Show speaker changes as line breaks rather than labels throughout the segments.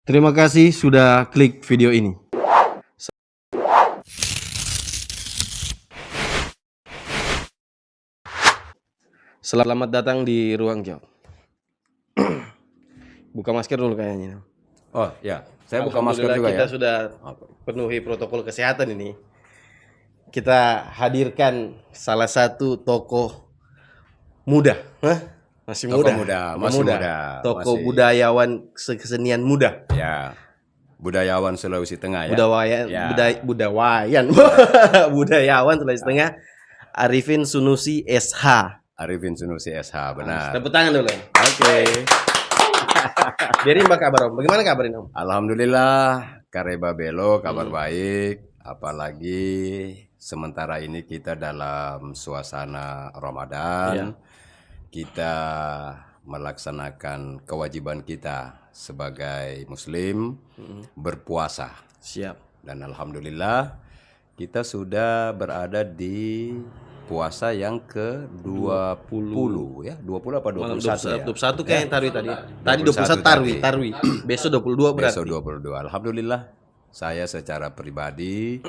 Terima kasih sudah klik video ini. Selamat datang di Ruang Jawab. Buka masker dulu kayaknya.
Oh ya, saya buka masker juga
kita
ya.
sudah penuhi protokol kesehatan ini. Kita hadirkan salah satu tokoh muda. Masih
Tokoh
muda.
masih muda.
Tokoh
Masih.
budayawan kesenian muda.
Ya, budayawan Sulawesi Tengah ya.
Budayawan,
Ya.
budayawan Sulawesi Tengah. Arifin Sunusi SH.
Arifin Sunusi SH, benar.
Tepuk tangan dulu.
Oke.
Biarin Mbak kabar Om. Bagaimana kabarin Om?
Alhamdulillah, Kareba Belo kabar baik. Apalagi sementara ini kita dalam suasana Ramadan.
Iya.
Kita melaksanakan kewajiban kita sebagai Muslim berpuasa.
Siap.
Dan alhamdulillah kita sudah berada di puasa yang ke-20 ya. 20 apa 21 ya?
21 kayak yang tarwi tadi. Tadi
21
21 tarwi. Besok 22 berarti.
Besok 22. Alhamdulillah saya secara pribadi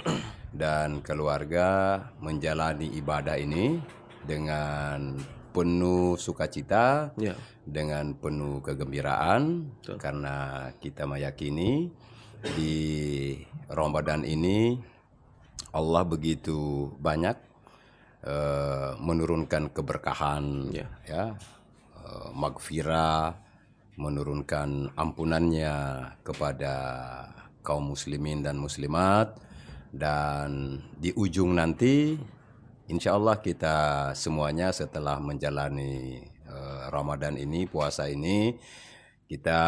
dan keluarga menjalani ibadah ini dengan penuh sukacita,
Ya.
dengan penuh kegembiraan karena kita meyakini di Ramadan ini Allah begitu banyak menurunkan keberkahan, maghfirah, menurunkan ampunannya kepada kaum muslimin dan muslimat, dan di ujung nanti insya Allah kita semuanya setelah menjalani Ramadan ini, puasa ini, kita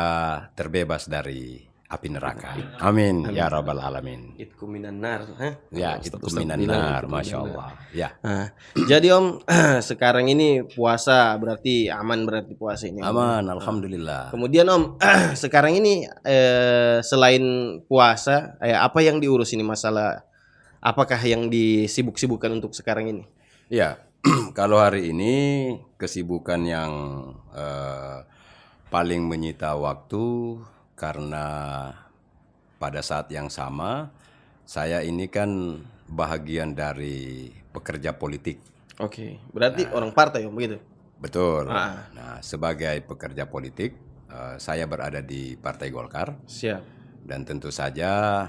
terbebas dari api neraka. Amin. Ya Rabbal Alamin.
Itku minan nar.
Ya, itu minan nar, Masya Allah. Ya.
Nah, jadi Om, sekarang ini puasa berarti aman berarti puasa ini.
Aman, alhamdulillah.
Kemudian Om, sekarang ini selain puasa, apa yang diurus ini masalah? Apakah yang disibuk-sibukkan untuk sekarang ini?
Ya, kalau hari ini kesibukan yang paling menyita waktu karena pada saat yang sama saya ini kan bahagian dari pekerja politik.
Oke, berarti orang partai Om begitu?
Betul. Nah, sebagai pekerja politik saya berada di Partai Golkar.
Siap.
Dan tentu saja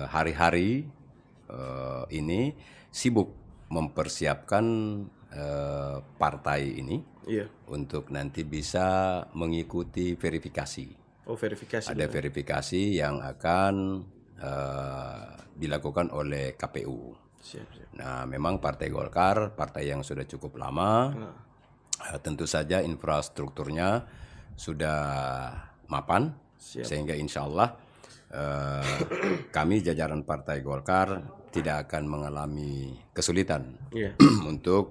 hari-hari ini sibuk mempersiapkan partai ini untuk nanti bisa mengikuti verifikasi.
Oh, verifikasi.
Ada verifikasi yang akan dilakukan oleh KPU.
Siap.
Nah, memang Partai Golkar, partai yang sudah cukup lama, tentu saja infrastrukturnya sudah mapan, sehingga insya Allah kami jajaran Partai Golkar tidak akan mengalami kesulitan untuk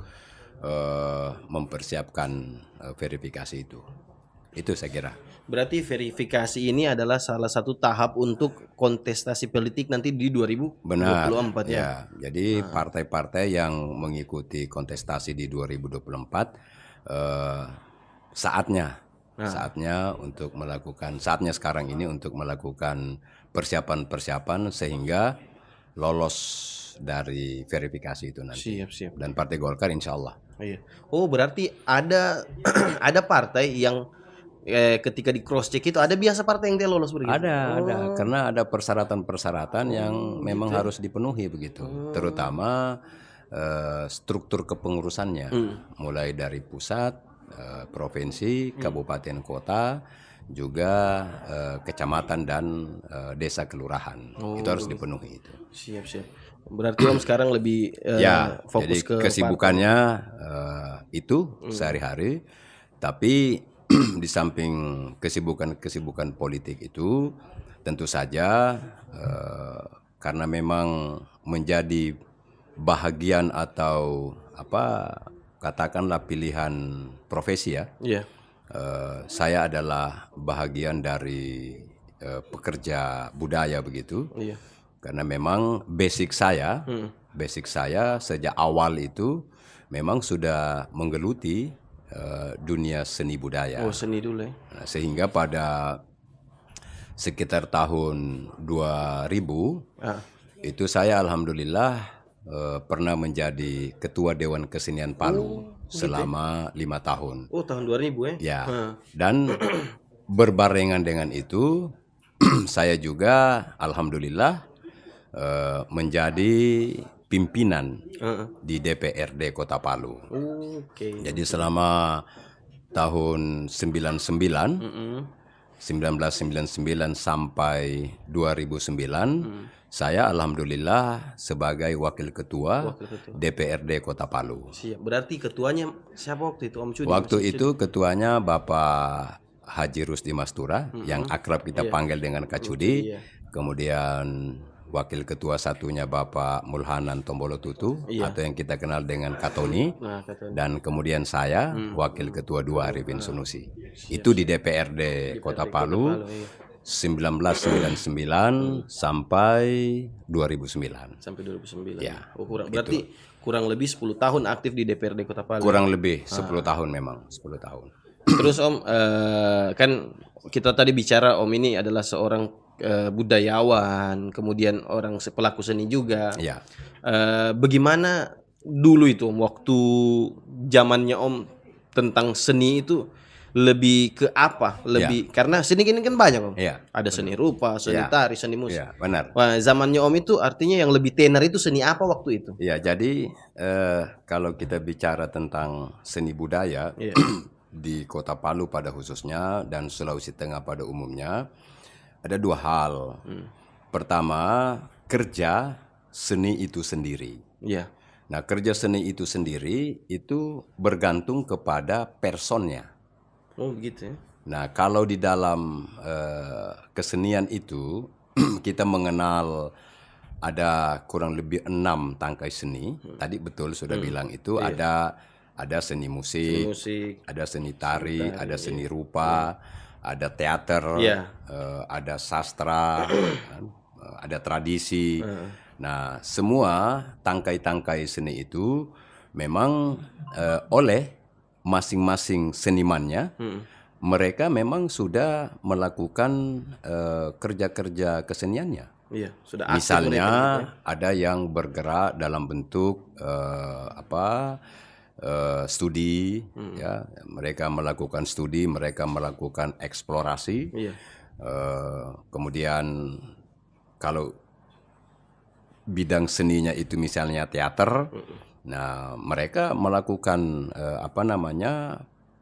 mempersiapkan verifikasi itu. Itu saya kira.
Berarti verifikasi ini adalah salah satu tahap untuk kontestasi politik nanti di 2024
Benar.
ya.
Jadi partai-partai yang mengikuti kontestasi di 2024 saatnya untuk melakukan, saatnya sekarang ini untuk melakukan persiapan-persiapan sehingga lolos dari verifikasi itu nanti.
Siap.
Dan Partai Golkar insya Allah.
Iya. Oh, berarti ada ada partai yang ketika di cross check itu ada biasa partai yang dia lolos begitu.
Ada, karena ada persyaratan-persyaratan yang memang harus dipenuhi begitu. Terutama struktur kepengurusannya, mulai dari pusat, provinsi, kabupaten, kota, juga kecamatan dan desa kelurahan. Itu harus dipenuhi itu.
Siap. Berarti Om sekarang lebih fokus
jadi
ke
kesibukannya itu sehari-hari, tapi di samping kesibukan politik itu tentu saja karena memang menjadi bahagian atau katakanlah pilihan profesi ya. Saya adalah bahagian dari pekerja budaya begitu. Karena memang basic saya sejak awal itu memang sudah menggeluti dunia seni budaya.
Oh, seni dulu ya.
Nah, sehingga pada sekitar tahun 2000
Ah.
itu saya alhamdulillah pernah menjadi ketua Dewan Kesenian Palu selama 5 tahun.
Oh, tahun 2000 ya?
Ya, dan berbarengan dengan itu saya juga alhamdulillah menjadi pimpinan di DPRD Kota Palu.
Oke.
Jadi selama tahun 1999 sampai 2009 saya alhamdulillah sebagai wakil ketua DPRD Kota Palu.
Siap. Berarti ketuanya siapa waktu itu, Om Cudi?
Waktu itu ketuanya Bapak Haji Rusdi Mastura yang akrab kita panggil dengan Kak Cudi.
Iya.
Kemudian wakil ketua satunya Bapak Mulhanan Tombolo Tutu atau yang kita kenal dengan Katoni.
Nah, kata
Dan kemudian saya wakil ketua 2 Arifin Sunusi. Itu di DPRD Kota Palu 1999 sampai 2009.
sampai 2009.
Ya,
Oh, berarti kurang lebih 10 tahun aktif di DPRD Kota Palu.
Kurang lebih 10 tahun memang, 10 tahun.
Terus Om, kan kita tadi bicara Om ini adalah seorang budayawan, kemudian orang pelaku seni juga.
Ya.
Bagaimana dulu itu Om, waktu zamannya Om tentang seni itu lebih ke apa? Lebih karena seni ini kan banyak Om.
Iya.
Ada seni rupa, seni tari, seni musik.
Ya, benar.
Wah, zamannya Om itu artinya yang lebih tenar itu seni apa waktu itu?
Ya, jadi kalau kita bicara tentang seni budaya
Iya.
di Kota Palu pada khususnya dan Sulawesi Tengah pada umumnya ada 2 hal. Pertama, kerja seni itu sendiri.
Iya.
Nah, kerja seni itu sendiri itu bergantung kepada personnya.
Oh, begitu ya.
Nah, kalau di dalam kesenian itu kita mengenal ada kurang lebih 6 tangkai seni. Tadi betul sudah bilang itu ada seni musik,
Musik.
ada seni tari, ada seni rupa, ada teater,
Iya.
ada sastra, ada tradisi. Nah, semua tangkai-tangkai seni itu memang oleh masing-masing senimannya, mereka memang sudah melakukan kerja-kerja keseniannya.
Iya, sudah aktif
Misalnya
mereka.
ada yang bergerak dalam bentuk studi, ya, mereka melakukan studi, mereka melakukan eksplorasi.
Iya.
Kemudian kalau bidang seninya itu misalnya teater, nah mereka melakukan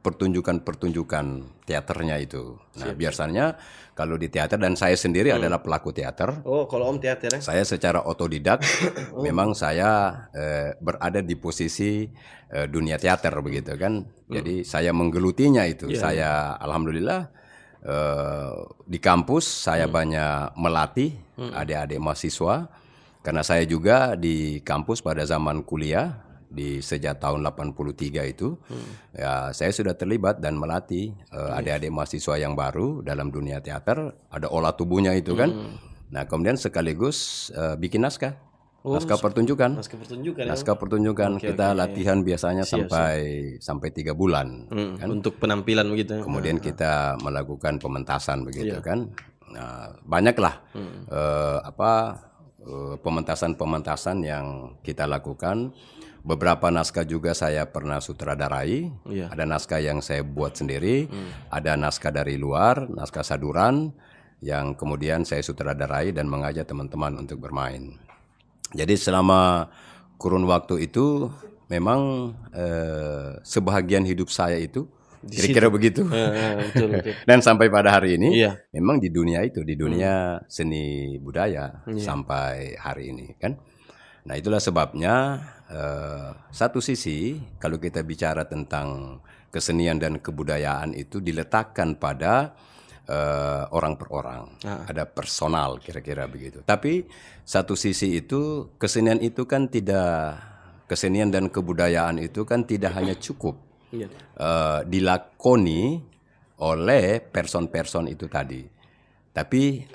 pertunjukan-pertunjukan teaternya itu. Nah, biasanya kalau di teater, dan saya sendiri adalah pelaku teater.
Oh, kalau Om teater ya?
Saya secara otodidak, memang saya berada di posisi dunia teater begitu kan. Jadi saya menggelutinya itu. Saya alhamdulillah di kampus saya banyak melatih adik-adik mahasiswa. Karena saya juga di kampus pada zaman kuliah sejak tahun 83 itu, ya saya sudah terlibat dan melatih adik-adik mahasiswa yang baru dalam dunia teater. Ada olah tubuhnya itu kan. Nah, kemudian sekaligus bikin naskah pertunjukan.
Naskah pertunjukan ya?
Naskah pertunjukan kita latihan biasanya sampai 3 bulan. Kan?
Untuk penampilan begitu ya?
Kemudian kita melakukan pementasan begitu kan. Nah, banyaklah pementasan-pementasan yang kita lakukan. Beberapa naskah juga saya pernah sutradarai. Ada naskah yang saya buat sendiri, ada naskah dari luar, naskah saduran yang kemudian saya sutradarai dan mengajak teman-teman untuk bermain. Jadi selama kurun waktu itu memang sebahagian hidup saya itu kira-kira begitu.
Betul.
Dan sampai pada hari ini
Iya.
memang di dunia seni budaya sampai hari ini kan. Nah, itulah sebabnya satu sisi kalau kita bicara tentang kesenian dan kebudayaan itu diletakkan pada orang per orang, ada personal kira-kira begitu. Tapi satu sisi itu kesenian itu kan kesenian dan kebudayaan itu kan tidak hanya cukup dilakoni oleh person-person itu tadi, tapi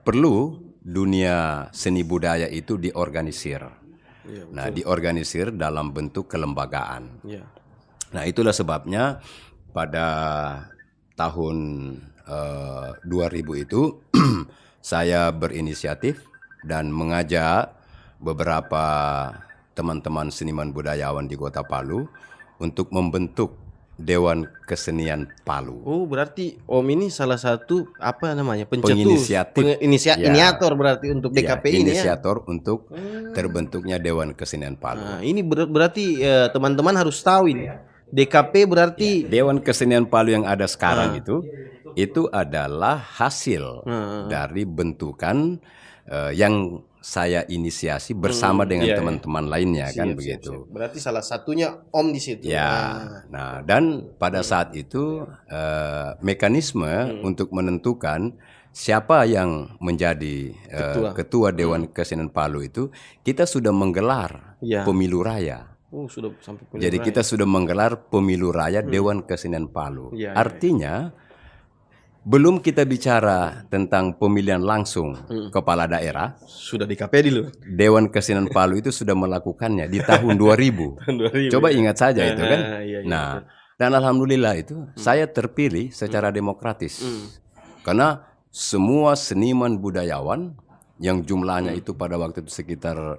perlu dunia seni budaya itu diorganisir. Nah, diorganisir dalam bentuk kelembagaan. Nah, itulah sebabnya pada tahun 2000 itu saya berinisiatif dan mengajak beberapa teman-teman seniman budayawan di Kota Palu untuk membentuk Dewan Kesenian Palu.
Oh, berarti Om ini salah satu apa namanya? Pencetus,
Penginisiatif.
inisiator berarti untuk DKP ini ya.
Inisiator untuk terbentuknya Dewan Kesenian Palu.
Nah, ini berarti teman-teman harus tahu ini. DKP berarti
Dewan Kesenian Palu yang ada sekarang itu adalah hasil dari bentukan yang saya inisiasi bersama dengan teman-teman lainnya kan begitu.
Berarti salah satunya Om di situ.
Ya. Nah, dan pada saat itu mekanisme untuk menentukan siapa yang menjadi ketua Dewan Kesenian Palu itu kita sudah menggelar pemilu raya.
Oh, sudah sampai pemilu
Jadi
raya.
kita sudah menggelar pemilu raya Dewan Kesenian Palu. Artinya belum kita bicara tentang pemilihan langsung kepala daerah,
Sudah DKP dulu.
Dewan Kesenian Palu itu sudah melakukannya di tahun 2000.
Tahun 2000.
Coba ingat saja itu kan.
Iya,
Nah, dan alhamdulillah itu saya terpilih secara demokratis. Karena semua seniman budayawan yang jumlahnya itu pada waktu itu sekitar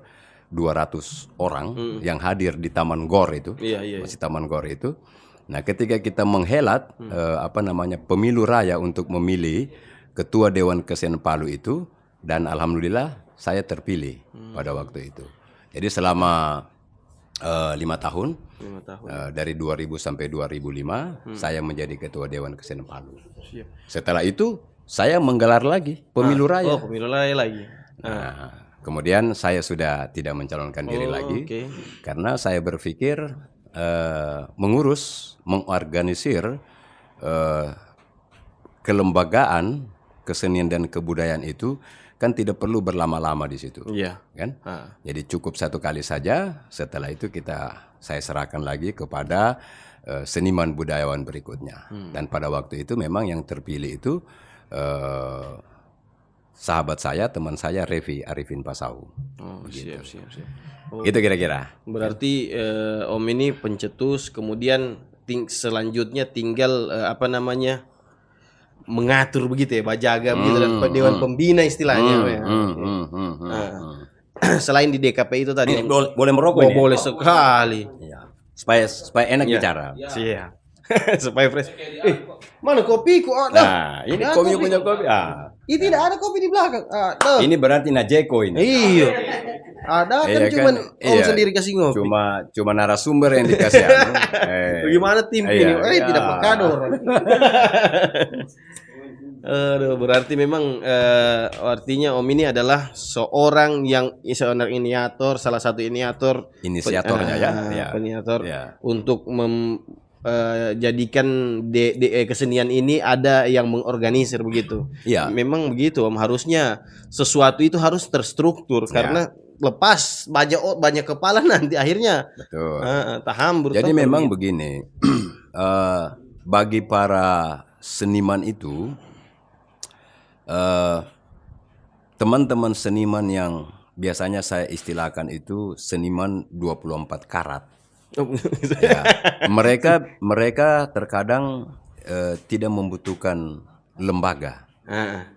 200 orang yang hadir di Taman Gor itu, masih Taman Gor itu. Nah, ketika kita menghelat pemilu raya untuk memilih ketua Dewan Kesenian Palu itu, dan alhamdulillah saya terpilih pada waktu itu. Jadi selama 5 tahun, dari 2000 sampai 2005 saya menjadi ketua Dewan Kesenian Palu. Setelah itu saya menggelar lagi pemilu raya.
Oh, pemilu raya lagi.
Nah, kemudian saya sudah tidak mencalonkan diri lagi karena saya berpikir mengorganisir kelembagaan kesenian dan kebudayaan itu kan tidak perlu berlama-lama di situ, kan? Jadi cukup satu kali saja. Setelah itu saya serahkan lagi kepada seniman budayawan berikutnya. Dan pada waktu itu memang yang terpilih itu sahabat saya, teman saya Revi Arifin Pasau.
Oh, siap. Oh,
itu kira-kira.
Berarti Om ini pencetus, kemudian selanjutnya tinggal mengatur begitu ya, bajaga begitu dan Dewan Pembina istilahnya. Selain di DKP itu tadi
boleh merokok ini?
Boleh sekali.
Ya. Supaya enak bicara.
Siap. Supaya fresh. Mana kopiku?
Nah, ini kopi punya kopi.
Ini tidak ada kopi di belakang.
Ini berarti Najeko ini.
Iya. Ada kan cuman Om sendiri kasih ngopi.
Cuma narasumber yang dikasih.
Bagaimana tim ini? Tidak pekador. Aduh, berarti memang artinya Om ini adalah seorang inisiator, salah satu inisiatornya penyiator untuk jadikan kesenian ini ada yang mengorganisir begitu. Memang begitu Om, harusnya sesuatu itu harus terstruktur karena lepas banyak kepala nanti akhirnya tahambur.
Jadi memang begini, bagi para seniman itu, teman-teman seniman yang biasanya saya istilahkan itu seniman 24 karat. Mereka terkadang tidak membutuhkan lembaga.
Ada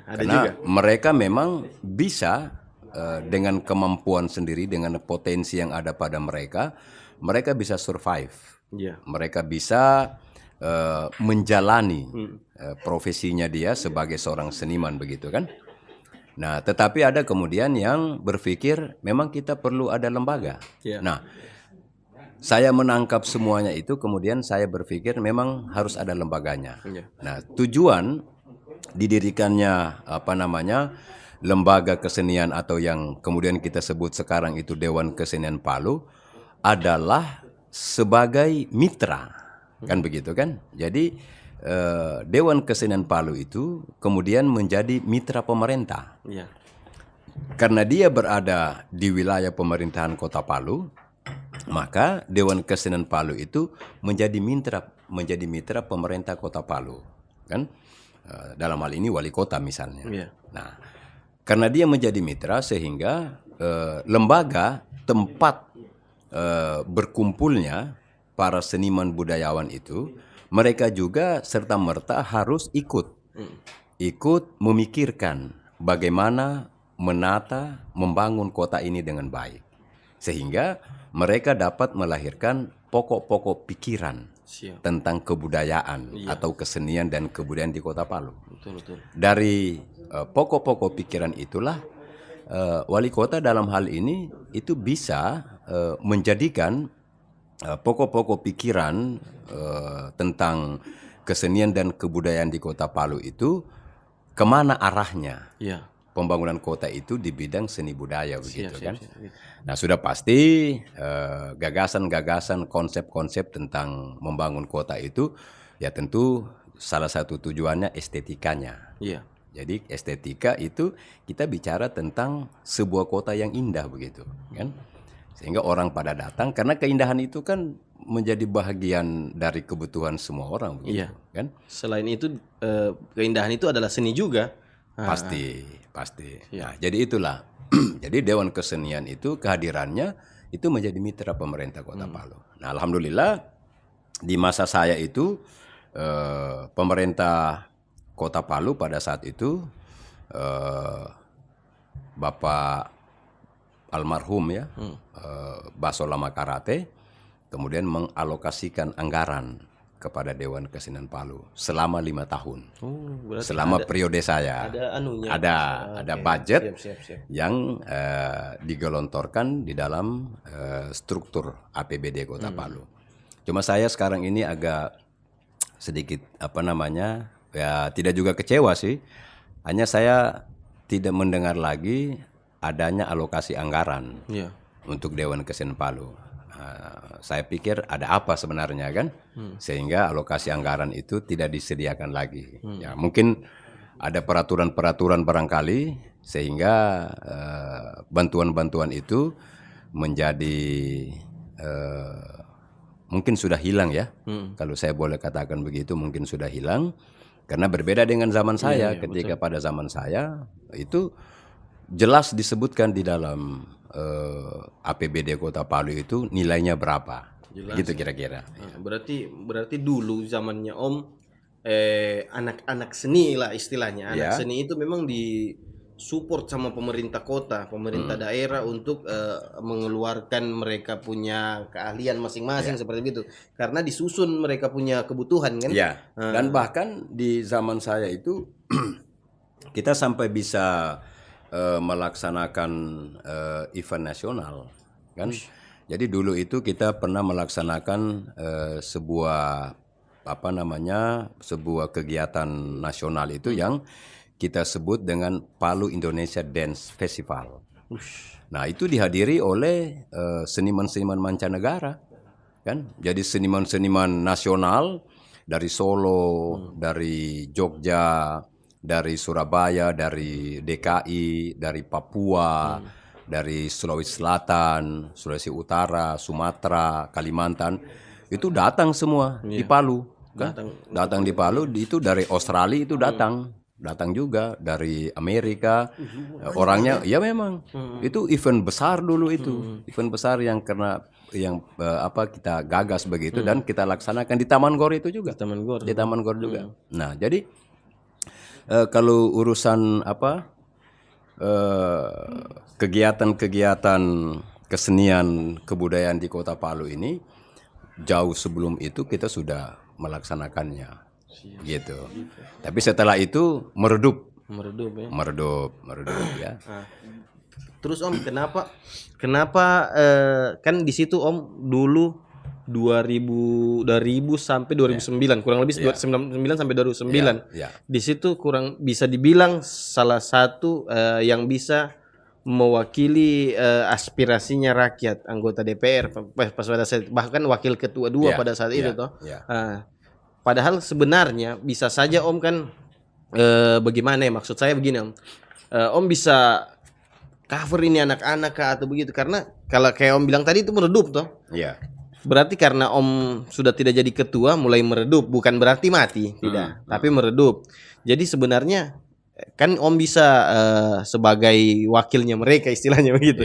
karena
juga.
Mereka memang bisa dengan kemampuan sendiri, dengan potensi yang ada pada mereka bisa survive. Mereka bisa menjalani profesinya dia sebagai seorang seniman begitu kan. Nah, tetapi ada kemudian yang berpikir memang kita perlu ada lembaga. Nah, saya menangkap semuanya itu, kemudian saya berpikir memang harus ada lembaganya. Nah, tujuan didirikannya lembaga kesenian atau yang kemudian kita sebut sekarang itu Dewan Kesenian Palu adalah sebagai mitra, kan begitu kan? Jadi Dewan Kesenian Palu itu kemudian menjadi mitra pemerintah. Karena dia berada di wilayah pemerintahan Kota Palu, maka Dewan Kesenian Palu itu menjadi mitra pemerintah Kota Palu, kan? Dalam hal ini wali kota misalnya. Nah, karena dia menjadi mitra sehingga lembaga tempat berkumpulnya para seniman budayawan itu mereka juga serta-merta harus ikut memikirkan bagaimana menata, membangun kota ini dengan baik. Sehingga mereka dapat melahirkan pokok-pokok pikiran tentang kebudayaan atau kesenian dan kebudayaan di Kota Palu.
Betul.
Dari pokok-pokok pikiran itulah wali kota dalam hal ini itu bisa menjadikan pokok-pokok pikiran tentang kesenian dan kebudayaan di Kota Palu itu kemana arahnya. Pembangunan kota itu di bidang seni budaya begitu kan. Nah, sudah pasti gagasan-gagasan, konsep-konsep tentang membangun kota itu ya tentu salah satu tujuannya estetikanya. Jadi estetika itu kita bicara tentang sebuah kota yang indah begitu kan. Sehingga orang pada datang karena keindahan itu kan menjadi bahagian dari kebutuhan semua orang begitu kan.
Selain itu keindahan itu adalah seni juga.
Pasti. Nah, jadi itulah. Jadi Dewan Kesenian itu kehadirannya itu menjadi mitra pemerintah Kota Palu. Nah, alhamdulillah di masa saya itu pemerintah Kota Palu pada saat itu Bapak almarhum ya Baso Lama Karate kemudian mengalokasikan anggaran kepada Dewan Kesenian Palu selama 5 tahun. Selama periode saya. Ada budget yang digelontorkan di dalam struktur APBD Kota Palu. Cuma saya sekarang ini agak sedikit ya tidak juga kecewa sih. Hanya saya tidak mendengar lagi adanya alokasi anggaran untuk Dewan Kesenian Palu. Saya pikir ada apa sebenarnya kan, sehingga alokasi anggaran itu tidak disediakan lagi. Ya mungkin ada peraturan-peraturan barangkali sehingga bantuan-bantuan itu menjadi mungkin sudah hilang ya. Kalau saya boleh katakan begitu, mungkin sudah hilang karena berbeda dengan zaman saya. Ketika pada zaman saya itu jelas disebutkan di dalam APBD Kota Palu itu nilainya berapa, gitu kira-kira.
Berarti dulu zamannya Om anak-anak seni lah istilahnya, anak seni itu memang disupport sama pemerintah kota, pemerintah daerah untuk mengeluarkan mereka punya keahlian masing-masing seperti itu, karena disusun mereka punya kebutuhan kan.
Dan bahkan di zaman saya itu kita sampai bisa melaksanakan event nasional kan. Jadi dulu itu kita pernah melaksanakan sebuah sebuah kegiatan nasional itu yang kita sebut dengan Palu Indonesia Dance Festival. Nah, itu dihadiri oleh seniman-seniman mancanegara kan. Jadi seniman-seniman nasional dari Solo, dari Jogja, dari Surabaya, dari DKI, dari Papua, dari Sulawesi Selatan, Sulawesi Utara, Sumatera, Kalimantan, itu datang semua di Palu. Kan? Datang di Palu, itu dari Australia itu datang juga dari Amerika. Orangnya, ya memang itu event besar dulu itu, event besar yang kita gagas begitu dan kita laksanakan di Taman Gor itu juga. Di Taman Gor juga. Nah, jadi kalau urusan kegiatan-kegiatan kesenian kebudayaan di Kota Palu ini jauh sebelum itu kita sudah melaksanakannya gitu. Tapi setelah itu meredup ya.
Terus Om kenapa kan di situ Om dulu 2000 sampai 2009 kurang lebih 2009 sampai 2009. Di situ kurang bisa dibilang salah satu yang bisa mewakili aspirasinya rakyat, anggota DPR pada saat, bahkan wakil ketua 2 pada saat itu toh. Padahal sebenarnya bisa saja Om kan bagaimana ya, maksud saya begini Om. Om bisa cover ini anak-anak kah atau begitu, karena kalau kayak Om bilang tadi itu meredup toh. Berarti karena Om sudah tidak jadi ketua mulai meredup, bukan berarti mati, tidak, tapi meredup. Jadi sebenarnya kan Om bisa sebagai wakilnya mereka istilahnya begitu.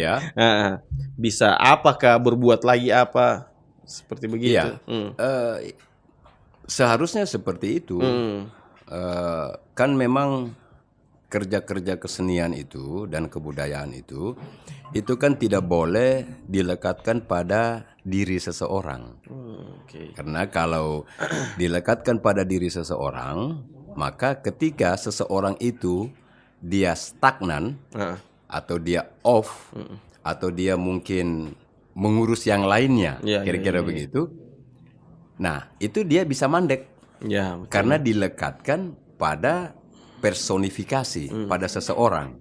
Bisa apakah berbuat lagi apa seperti begitu.
Seharusnya seperti itu. Kan memang kerja-kerja kesenian itu dan kebudayaan itu kan tidak boleh dilekatkan pada diri seseorang. Karena kalau dilekatkan pada diri seseorang, maka ketika seseorang itu dia stagnan atau dia off atau dia mungkin mengurus yang lainnya, kira-kira begitu. Nah, itu dia bisa mandek. Karena dilekatkan pada personifikasi pada seseorang.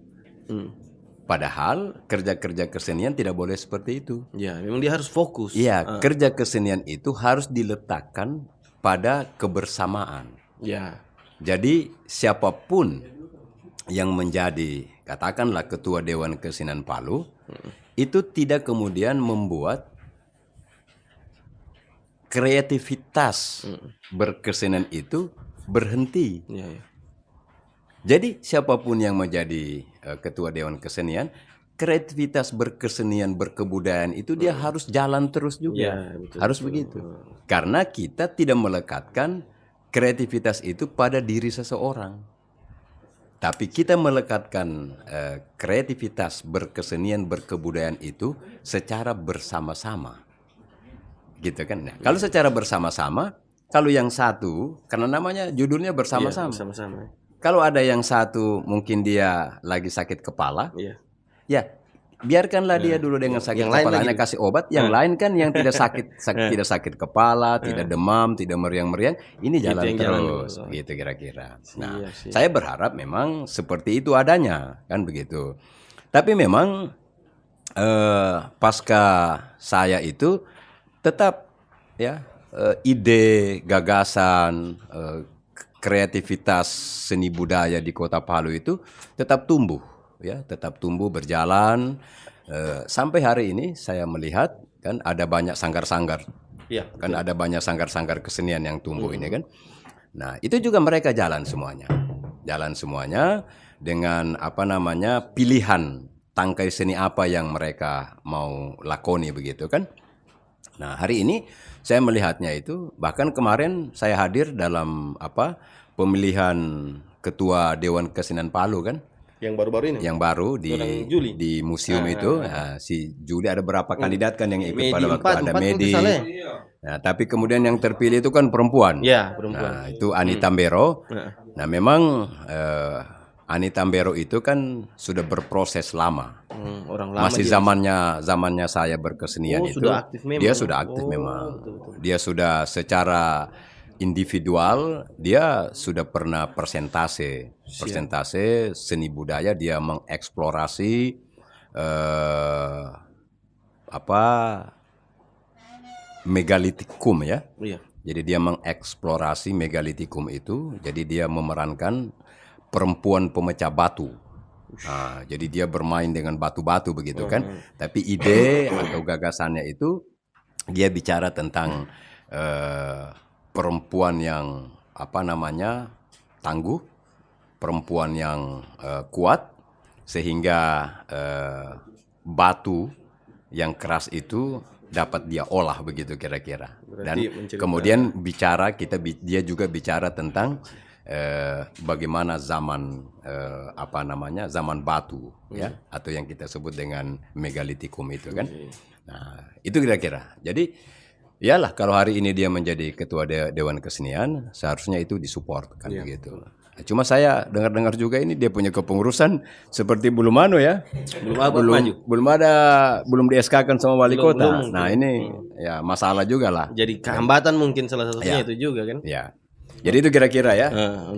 Padahal kerja-kerja kesenian tidak boleh seperti itu.
Memang dia harus fokus.
Kerja kesenian itu harus diletakkan pada kebersamaan. Jadi siapapun yang menjadi, katakanlah ketua Dewan Kesenian Palu, itu tidak kemudian membuat kreativitas berkesenian itu berhenti. Jadi siapapun yang menjadi ketua Dewan Kesenian, kreativitas berkesenian, berkebudayaan itu dia harus jalan terus juga. Harus begitu. Karena kita tidak melekatkan kreativitas itu pada diri seseorang. Tapi kita melekatkan kreativitas berkesenian, berkebudayaan itu secara bersama-sama. Gitu kan. Nah, kalau secara bersama-sama, kalau yang satu, karena namanya judulnya bersama-sama. Kalau ada yang satu mungkin dia lagi sakit kepala, ya biarkanlah dia dulu dengan sakit kepalanya kasih obat. Yang lain kan yang tidak tidak sakit kepala, tidak demam, tidak meriang-meriang, ini jalan terus, gitu kira-kira. Nah, saya berharap memang seperti itu adanya, kan begitu. Tapi memang pasca saya itu tetap ide, gagasan, kreativitas seni budaya di Kota Palu itu tetap tumbuh, tetap tumbuh berjalan. Sampai hari ini saya melihat kan ada banyak sanggar-sanggar, kan ada banyak sanggar-sanggar kesenian yang tumbuh ini kan. Nah itu juga mereka jalan semuanya dengan pilihan tangkai seni apa yang mereka mau lakoni begitu kan. Nah hari ini saya melihatnya itu, bahkan kemarin saya hadir dalam pemilihan ketua Dewan Kesenian Palu kan.
Yang baru-baru ini?
Yang baru di museum itu. Nah, si Juli ada berapa kandidat kan yang ikut pada waktu ada Medi. Nah, tapi kemudian yang terpilih itu kan perempuan.
Perempuan.
Nah, itu Anita Mbero. Nah, memang Anita Mbero itu kan sudah berproses lama.
Orang lama
masih zamannya saya berkesenian itu. Dia sudah aktif memang. Betul. Dia sudah secara individual, dia sudah pernah persentase seni budaya, dia mengeksplorasi megalitikum ya. Jadi dia mengeksplorasi megalitikum itu, jadi dia memerankan perempuan pemecah batu. Nah, jadi dia bermain dengan batu-batu begitu kan. Tapi ide atau gagasannya itu dia bicara tentang perempuan yang tangguh, perempuan yang kuat, sehingga batu yang keras itu dapat dia olah begitu kira-kira. Dan kemudian dia juga bicara tentang bagaimana zaman zaman batu ya, atau yang kita sebut dengan megalitikum itu kan. Nah, itu kira-kira. Jadi iyalah kalau hari ini dia menjadi ketua Dewan Kesenian, seharusnya itu disupport kan begitu. Nah, cuma saya dengar-dengar juga ini dia punya kepengurusan seperti belum di SK-kan sama wali kota. Nah, ini ya masalah juga lah.
Jadi kehambatan mungkin salah satunya itu juga kan.
Ya. Jadi itu kira-kira ya.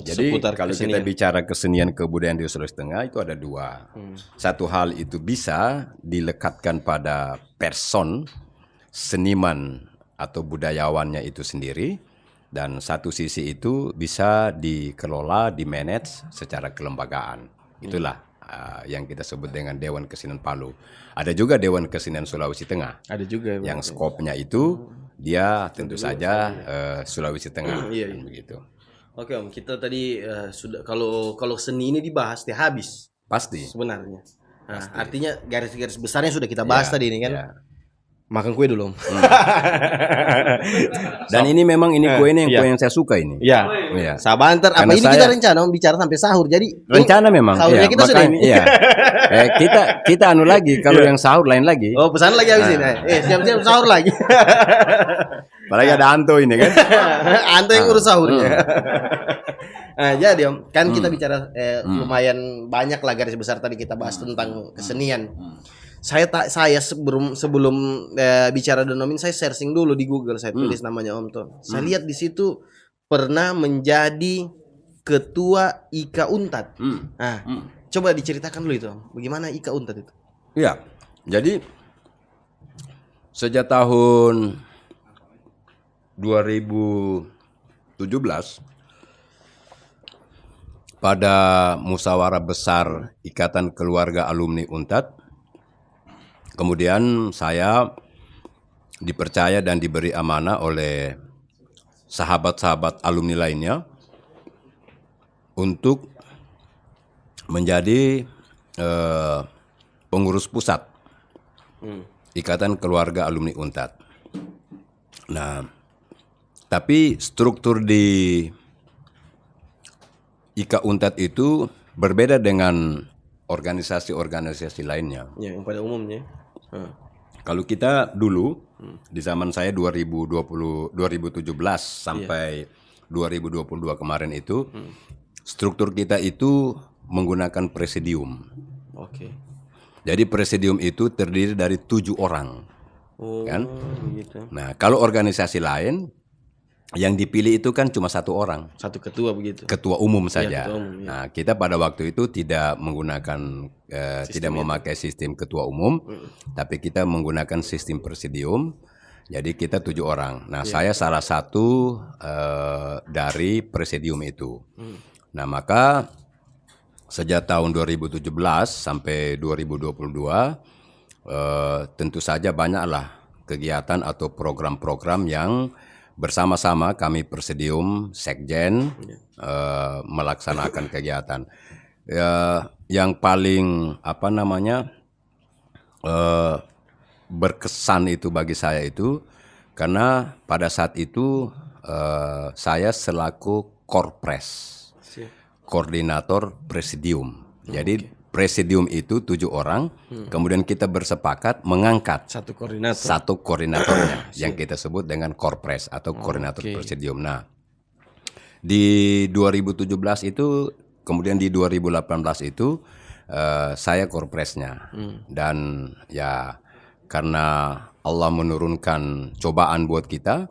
Jadi kalau kita bicara kesenian kebudayaan di Sulawesi Tengah itu ada dua. Satu hal itu bisa dilekatkan pada person seniman atau budayawannya itu sendiri, dan satu sisi itu bisa dikelola, dimanage secara kelembagaan. Itulah yang kita sebut dengan Dewan Kesenian Palu. Ada juga Dewan Kesenian Sulawesi Tengah.
Ada juga
yang skopnya itu dia tentu saja Sulawesi Tengah. Begitu.
Oke Om, kita tadi sudah kalau seni ini dibahas habis.
Pasti.
Sebenarnya. Nah, artinya garis-garis besarnya sudah kita bahas tadi ini kan. Makan kue dulu.
Dan ini memang kue ini kue yang saya suka ini.
Iya.
Iya.
Sabanter. Apa ini kita rencana bicara sampai sahur. Jadi
rencana memang.
Sahurnya kita sudah ini.
Iya. Kita anu lagi. Kalau yang sahur lain lagi.
Oh, pesan lagi habis ini. Siap-siap sahur lagi.
Apalagi ada Anto ini kan.
Anto yang urus sahurnya. Nah, jadi Om, kan kita bicara lumayan banyak lah garis besar tadi kita bahas tentang kesenian. Saya sebelum bicara Denomin, saya searching dulu di Google, saya tulis namanya Om Ton. Saya lihat di situ pernah menjadi ketua IKA Untat. Coba diceritakan dulu itu, Om. Bagaimana IKA Untat itu?
Iya. Jadi sejak tahun 2017 pada musyawarah besar Ikatan Keluarga Alumni Untat, kemudian saya dipercaya dan diberi amanah oleh sahabat-sahabat alumni lainnya untuk menjadi pengurus pusat Ikatan Keluarga Alumni Untat. Nah, tapi struktur di IKA Untat itu berbeda dengan organisasi-organisasi lainnya.
Ya, yang pada umumnya.
Kalau kita dulu di zaman saya 2017 sampai 2022 kemarin itu struktur kita itu menggunakan presidium.
Oke.
Jadi presidium itu terdiri dari 7 orang. Kan?
Begitu.
Nah, kalau organisasi lain yang dipilih itu kan cuma 1 orang.
Satu ketua begitu.
Ketua umum saja.
Ketua umum, ya.
Nah, kita pada waktu itu tidak menggunakan tidak memakai sistem ketua umum, tapi kita menggunakan sistem presidium. Jadi kita 7 orang. Nah, saya salah satu dari presidium itu. Nah, maka sejak tahun 2017 sampai 2022 tentu saja banyaklah kegiatan atau program-program yang bersama-sama kami presidium sekjen melaksanakan kegiatan. Yang paling berkesan itu bagi saya itu karena pada saat itu saya selaku korpres, koordinator presidium. Jadi presidium itu 7 orang, kemudian kita bersepakat mengangkat satu koordinatornya yang kita sebut dengan korpres atau koordinator presidium. Nah, di 2017 itu, kemudian di 2018 itu saya korpresnya. Dan ya karena Allah menurunkan cobaan buat kita,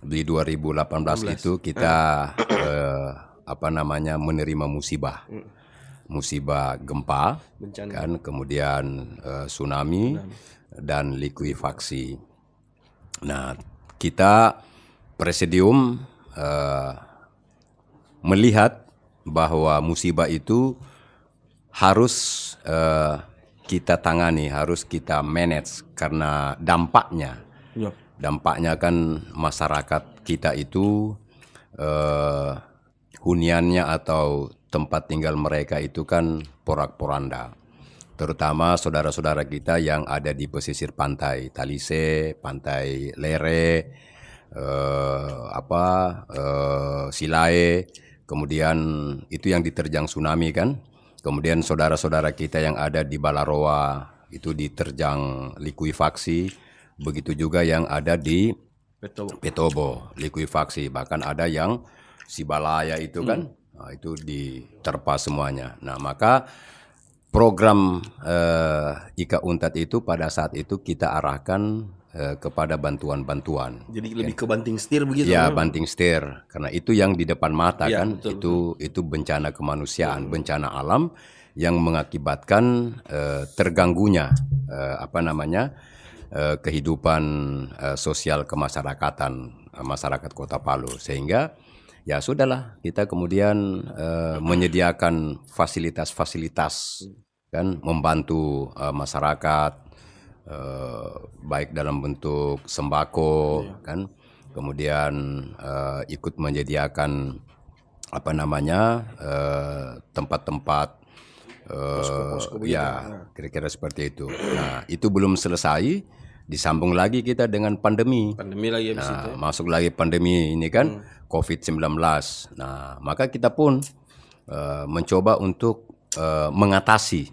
di 2018 itu kita menerima musibah gempa, kan, kemudian tsunami dan likuifaksi. Nah, kita presidium melihat bahwa musibah itu harus kita tangani, harus kita manage karena dampaknya kan masyarakat kita itu huniannya atau tempat tinggal mereka itu kan porak-poranda. Terutama saudara-saudara kita yang ada di pesisir pantai Talise, pantai Lere, Silae, kemudian itu yang diterjang tsunami kan. Kemudian saudara-saudara kita yang ada di Balaroa itu diterjang likuifaksi, begitu juga yang ada di Petobo likuifaksi, bahkan ada yang Sibalaya itu kan, nah, itu diterpa semuanya. Nah, maka program IKA Untat itu pada saat itu kita arahkan kepada bantuan-bantuan.
Jadi lebih ke banting setir begitu?
Ya, banting setir, karena itu yang di depan mata kan, betul. Itu bencana kemanusiaan, bencana alam yang mengakibatkan terganggunya kehidupan sosial kemasyarakatan masyarakat Kota Palu, sehingga ya sudahlah kita kemudian menyediakan fasilitas-fasilitas kan, membantu masyarakat baik dalam bentuk sembako kan, kemudian ikut menyediakan tempat-tempat kira-kira seperti itu. Nah, itu belum selesai. disambung lagi kita dengan pandemi.
Pandemi lagi habis itu.
Masuk lagi pandemi ini kan COVID-19. Nah, maka kita pun mencoba untuk mengatasi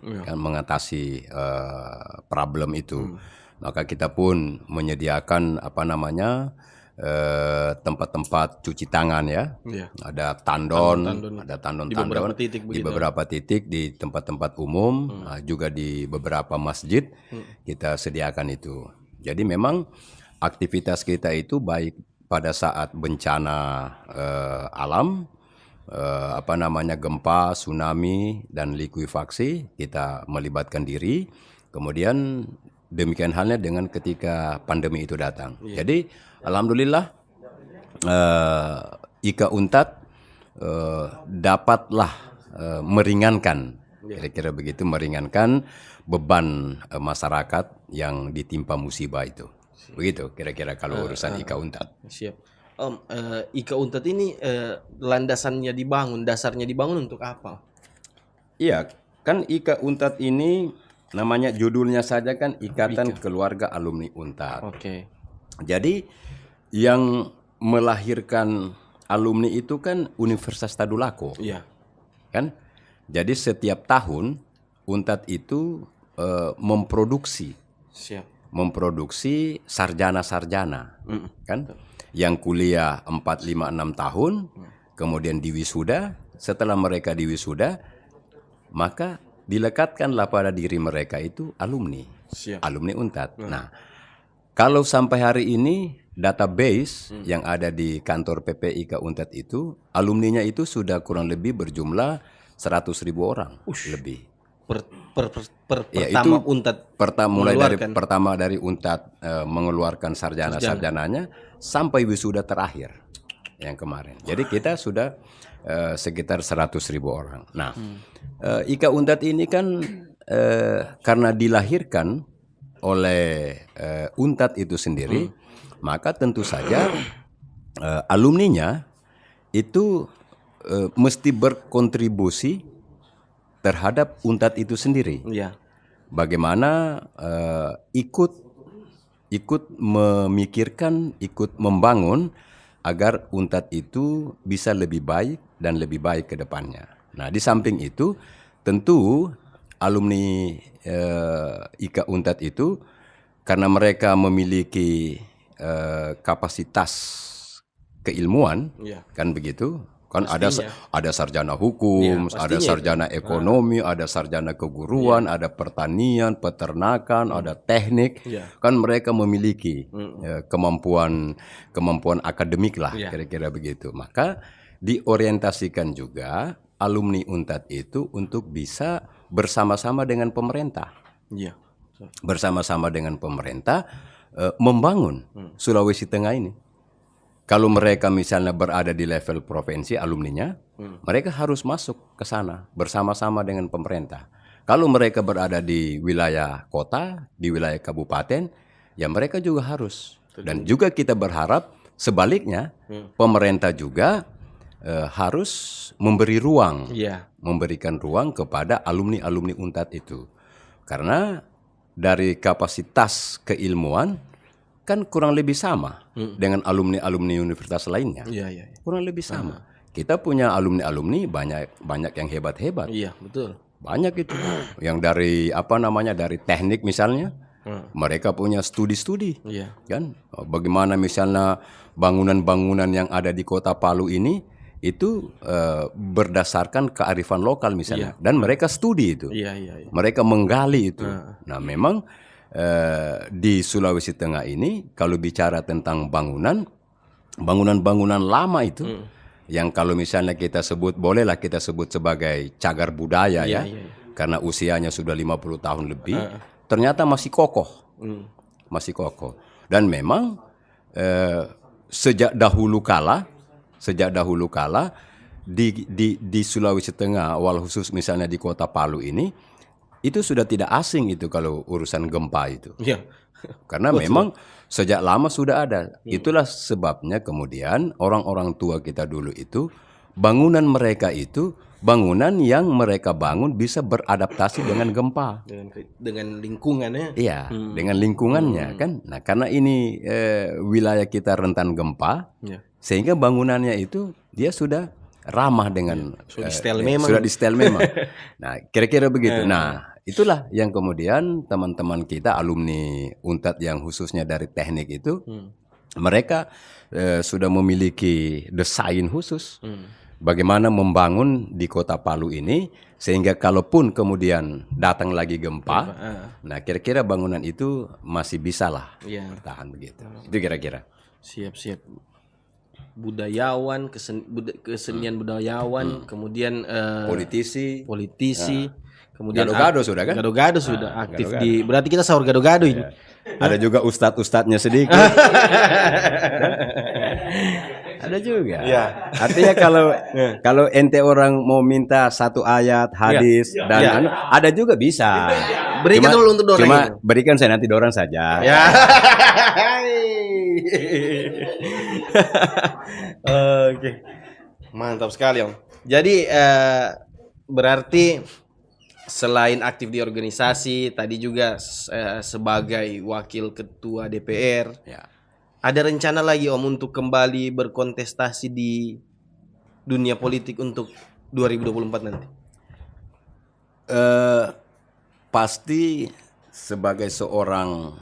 problem itu. Maka kita pun menyediakan tempat-tempat cuci tangan ya. Ada tandon di beberapa titik di tempat-tempat umum, juga di beberapa masjid kita sediakan itu. Jadi memang aktivitas kita itu baik pada saat bencana alam, gempa, tsunami dan likuifaksi, kita melibatkan diri. Kemudian demikian halnya dengan ketika pandemi itu datang. Jadi alhamdulillah IKA UNTAD dapatlah meringankan, kira-kira begitu, meringankan beban masyarakat yang ditimpa musibah itu. Begitu kira-kira kalau urusan IKA UNTAD.
Siap. IKA UNTAD ini dasarnya dibangun untuk apa?
Iya, kan IKA UNTAD ini namanya, judulnya saja kan Ikatan Keluarga Alumni UNTAD.
Oke.
Jadi yang melahirkan alumni itu kan Universitas Tadulako.
Iya.
Kan? Jadi setiap tahun UNTAD itu memproduksi sarjana-sarjana, kan? Yang kuliah 4, 5, 6 tahun, kemudian diwisuda. Setelah mereka diwisuda, maka dilekatkanlah pada diri mereka itu alumni UNTAD. Nah, kalau sampai hari ini database yang ada di kantor PPIK UNTAD itu, alumninya itu sudah kurang lebih berjumlah 100.000 orang lebih.
Pertama UNTAD
pertama dari UNTAD mengeluarkan sarjana-sarjananya sampai wisuda terakhir yang kemarin. Jadi kita sudah sekitar 100.000 orang. Nah, IKA UNTAD ini kan karena dilahirkan oleh UNTAD itu sendiri, maka tentu saja alumninya itu mesti berkontribusi terhadap UNTAD itu sendiri.
Iya.
Bagaimana ikut memikirkan, ikut membangun agar UNTAD itu bisa lebih baik dan lebih baik ke depannya. Nah, di samping itu tentu alumni IKA UNTAD itu karena mereka memiliki kapasitas keilmuan, kan begitu? Kan ada sarjana hukum, ada sarjana ekonomi, ada sarjana keguruan, ada pertanian, peternakan, ada teknik. Kan mereka memiliki kemampuan akademik lah, kira-kira begitu. Maka diorientasikan juga alumni UNTAD itu untuk bisa bersama-sama dengan pemerintah. Bersama-sama dengan pemerintah membangun Sulawesi Tengah ini. Kalau mereka misalnya berada di level provinsi alumninya, mereka harus masuk ke sana bersama-sama dengan pemerintah. Kalau mereka berada di wilayah kota, di wilayah kabupaten, ya mereka juga harus. Dan juga kita berharap sebaliknya, pemerintah juga harus memberi ruang, memberikan ruang kepada alumni-alumni UNTAD itu. Karena dari kapasitas keilmuan kan kurang lebih sama dengan alumni-alumni universitas lainnya. Kurang lebih sama. Kita punya alumni-alumni banyak yang hebat-hebat.
Iya, betul.
Banyak itu. Yang dari dari teknik misalnya, mereka punya studi-studi. Kan? Bagaimana misalnya bangunan-bangunan yang ada di Kota Palu ini itu berdasarkan kearifan lokal misalnya, dan mereka studi itu. Mereka menggali itu. Nah, memang di Sulawesi Tengah ini kalau bicara tentang bangunan-bangunan lama itu, yang kalau misalnya kita sebut, bolehlah kita sebut sebagai cagar budaya karena usianya sudah 50 tahun lebih, ternyata masih kokoh. Masih kokoh. Dan memang sejak dahulu kala di Sulawesi Tengah, wal khusus misalnya di Kota Palu ini, itu sudah tidak asing itu kalau urusan gempa itu. Karena memang sejak lama sudah ada. Itulah sebabnya kemudian orang-orang tua kita dulu itu, bangunan mereka itu bangunan yang mereka bangun bisa beradaptasi dengan gempa.
Dengan lingkungannya.
Iya, dengan lingkungannya kan. Nah, karena ini wilayah kita rentan gempa, sehingga bangunannya itu dia sudah ramah dengan sudah di setel memang. Nah, kira-kira begitu. Nah, itulah yang kemudian teman-teman kita alumni Unpad yang khususnya dari teknik itu mereka sudah memiliki desain khusus bagaimana membangun di Kota Palu ini sehingga kalaupun kemudian datang lagi gempa, nah kira-kira bangunan itu masih bisa lah bertahan begitu. Itu kira-kira.
Siap. Budayawan, kesenian budayawan, kemudian politisi, kemudian
gado-gado sudah kan?
Gado-gado sudah aktif di. Berarti kita sahur gado-gado ini.
Ada juga ustadz-ustadznya sedikit. Ada juga. Ya. Artinya kalau ente orang mau minta satu ayat hadis dan ada juga bisa.
Berikan dulu untuk dorang.
Cuma berikan saya nanti dorang saja. Ya.
Oke. Mantap sekali, Om. Jadi berarti selain aktif di organisasi, tadi juga sebagai wakil ketua DPR. Ya. Ada rencana lagi Om untuk kembali berkontestasi di dunia politik untuk 2024 nanti?
Pasti sebagai seorang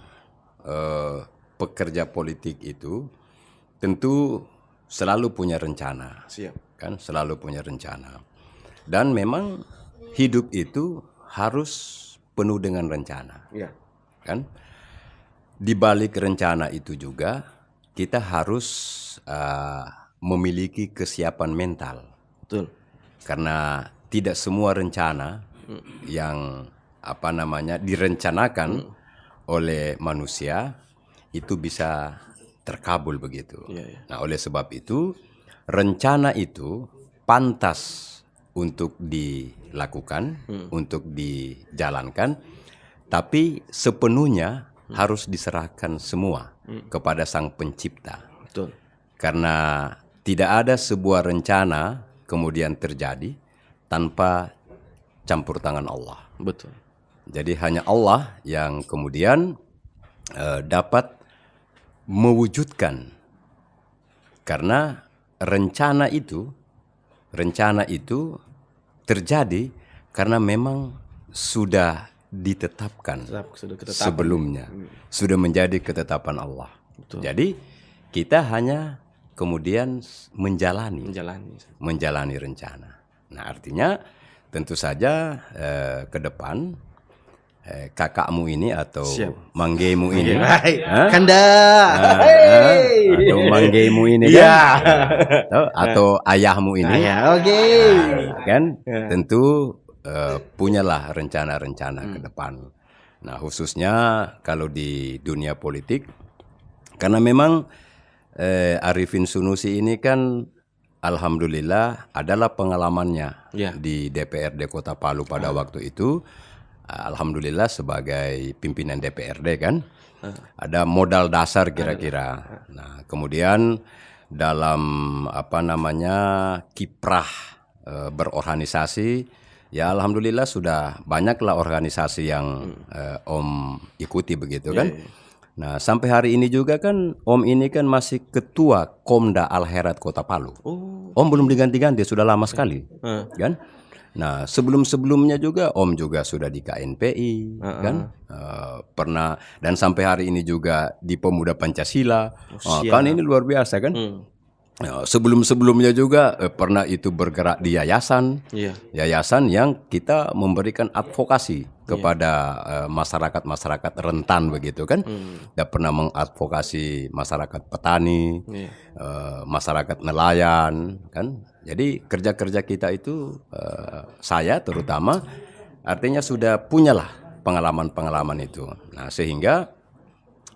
pekerja politik itu tentu selalu punya rencana. Siap. Kan selalu punya rencana. Dan memang hidup itu harus penuh dengan rencana. Ya. Kan? Di balik rencana itu juga kita harus memiliki kesiapan mental. Betul. Karena tidak semua rencana yang direncanakan oleh manusia itu bisa terkabul begitu. Nah, oleh sebab itu rencana itu pantas untuk dilakukan, untuk dijalankan, tapi sepenuhnya harus diserahkan semua kepada Sang Pencipta. Betul. Karena tidak ada sebuah rencana kemudian terjadi tanpa campur tangan Allah. Betul. Jadi hanya Allah yang kemudian dapat mewujudkan. Karena rencana itu terjadi karena memang sudah ditetapkan sebelumnya, sudah menjadi ketetapan Allah. Betul. Jadi kita hanya kemudian menjalani rencana. Nah, artinya tentu saja ke depan kakakmu ini atau manggemu ini, atau manggemu ini atau ayahmu ini, kan tentu punyalah rencana-rencana ke depan. Nah, khususnya kalau di dunia politik, karena memang Arifin Sunusi ini kan alhamdulillah adalah pengalamannya di DPRD Kota Palu pada waktu itu. Alhamdulillah sebagai pimpinan DPRD kan, ada modal dasar kira-kira. Nah, kemudian dalam kiprah berorganisasi, ya alhamdulillah sudah banyaklah organisasi yang Om ikuti begitu kan. Nah, sampai hari ini juga kan Om ini kan masih ketua Komda Al-Kherat Kota Palu. Om belum diganti-ganti, sudah lama sekali kan. Nah, sebelum-sebelumnya juga Om juga sudah di KNPI kan, pernah, dan sampai hari ini juga di Pemuda Pancasila. Kan ini luar biasa kan. Sebelum-sebelumnya juga pernah itu bergerak di yayasan yang kita memberikan advokasi kepada masyarakat rentan begitu kan. Dan pernah mengadvokasi masyarakat petani, masyarakat nelayan kan. Jadi kerja-kerja kita itu saya terutama artinya sudah punyalah pengalaman-pengalaman itu. Nah, sehingga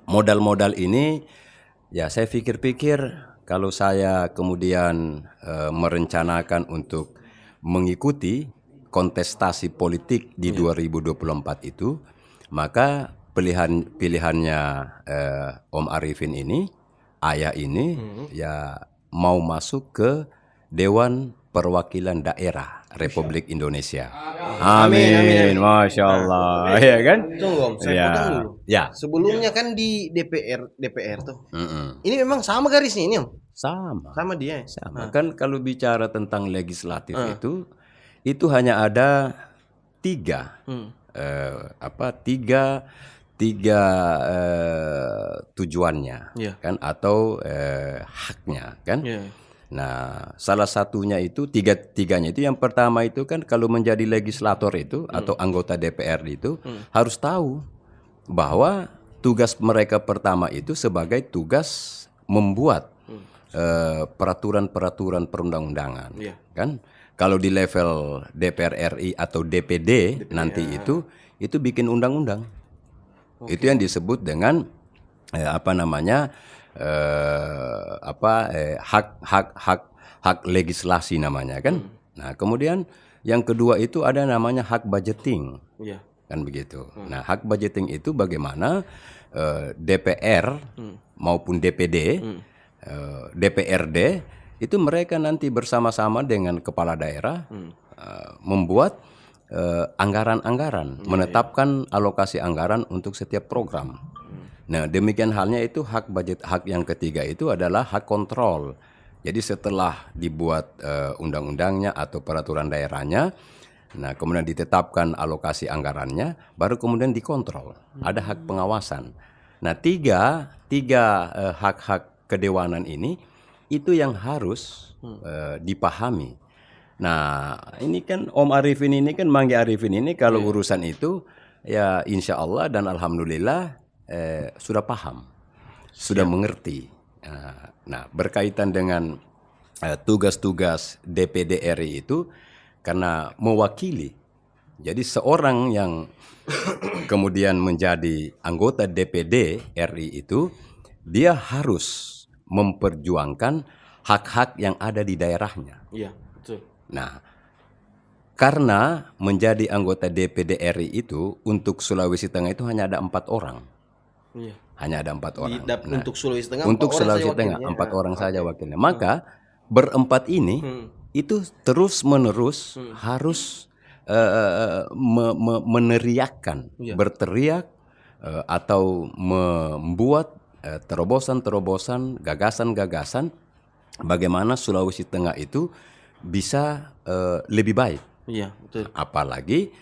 modal-modal ini ya saya pikir-pikir kalau saya kemudian merencanakan untuk mengikuti kontestasi politik di 2024 itu, maka pilihannya Om Arifin ini, ayah ini ya mau masuk ke Dewan perwakilan daerah Republik Indonesia.
Amin.
Masya Allah, ya kan?
Tunggu Om, saya potong dulu.
Ya.
Sebelumnya kan di DPR tuh. Ini memang sama garisnya ini Om?
Sama
dia.
Sama. Kan kalau bicara tentang legislatif itu hanya ada tiga tujuannya, kan, atau haknya, kan. Nah, salah satunya itu tiganya itu, yang pertama itu kan kalau menjadi legislator itu atau anggota DPR itu harus tahu bahwa tugas mereka pertama itu sebagai tugas membuat peraturan-peraturan perundang-undangan, kan. Kalau di level DPR RI atau DPD nanti itu bikin undang-undang. Itu yang disebut dengan hak legislasi namanya, kan. Nah, kemudian yang kedua itu ada namanya hak budgeting, kan begitu. Nah, hak budgeting itu bagaimana DPR maupun DPD, DPRD itu mereka nanti bersama-sama dengan kepala daerah membuat anggaran-anggaran, menetapkan alokasi anggaran untuk setiap program. Nah, demikian halnya itu hak budget. Hak yang ketiga itu adalah hak kontrol. Jadi setelah dibuat undang-undangnya atau peraturan daerahnya, nah kemudian ditetapkan alokasi anggarannya, baru kemudian dikontrol. Ada hak pengawasan. Nah, tiga hak-hak kedewanan ini itu yang harus dipahami. Nah, ini kan Om Arifin ini kan Manggi Arifin ini kalau urusan itu ya insya Allah dan alhamdulillah sudah paham, sudah mengerti. Nah, berkaitan dengan tugas-tugas DPD RI itu karena mewakili. Jadi seorang yang kemudian menjadi anggota DPD RI itu dia harus memperjuangkan hak-hak yang ada di daerahnya.
Iya, betul.
Nah, karena menjadi anggota DPD RI itu untuk Sulawesi Tengah itu hanya ada 4 orang.
Iya.
Hanya ada 4 orang.
Untuk Sulawesi Tengah.
Untuk Sulawesi Tengah 4 orang saja wakilnya. Maka berempat ini itu terus-menerus harus meneriakkan, berteriak atau membuat terobosan-terobosan, gagasan-gagasan bagaimana Sulawesi Tengah itu bisa lebih baik.
Iya, betul.
Apalagi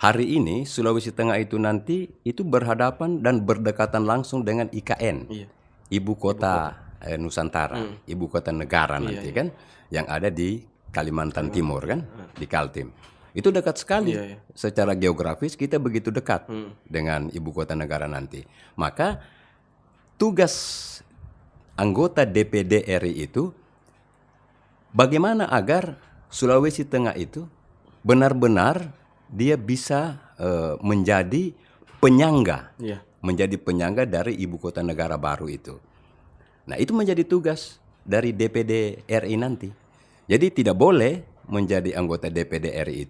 hari ini Sulawesi Tengah itu nanti itu berhadapan dan berdekatan langsung dengan IKN, Ibu Kota Nusantara, Ibu Kota Negara nanti kan, yang ada di Kalimantan Timur kan, di Kaltim. Itu dekat sekali, secara geografis kita begitu dekat dengan Ibu Kota Negara nanti. Maka tugas anggota DPD RI itu bagaimana agar Sulawesi Tengah itu benar-benar dia bisa menjadi penyangga, menjadi penyangga dari Ibu Kota Negara baru itu. Nah, itu menjadi tugas dari DPD RI nanti. Jadi tidak boleh menjadi anggota DPD RI